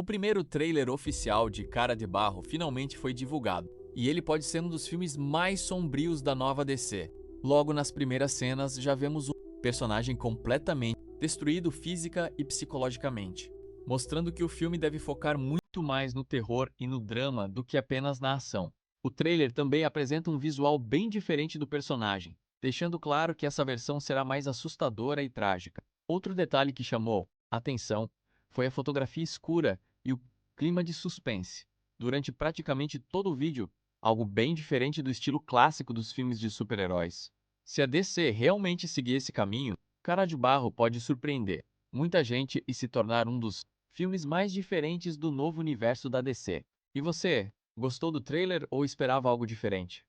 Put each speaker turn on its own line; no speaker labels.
O primeiro trailer oficial de Cara de Barro finalmente foi divulgado, e ele pode ser um dos filmes mais sombrios da nova DC. Logo nas primeiras cenas já vemos um personagem completamente destruído física e psicologicamente, mostrando que o filme deve focar muito mais no terror e no drama do que apenas na ação. O trailer também apresenta um visual bem diferente do personagem, deixando claro que essa versão será mais assustadora e trágica. Outro detalhe que chamou atenção foi a fotografia escura e o clima de suspense. Durante praticamente todo o vídeo, algo bem diferente do estilo clássico dos filmes de super-heróis. Se a DC realmente seguir esse caminho, Cara de Barro pode surpreender muita gente e se tornar um dos filmes mais diferentes do novo universo da DC. E você, gostou do trailer ou esperava algo diferente?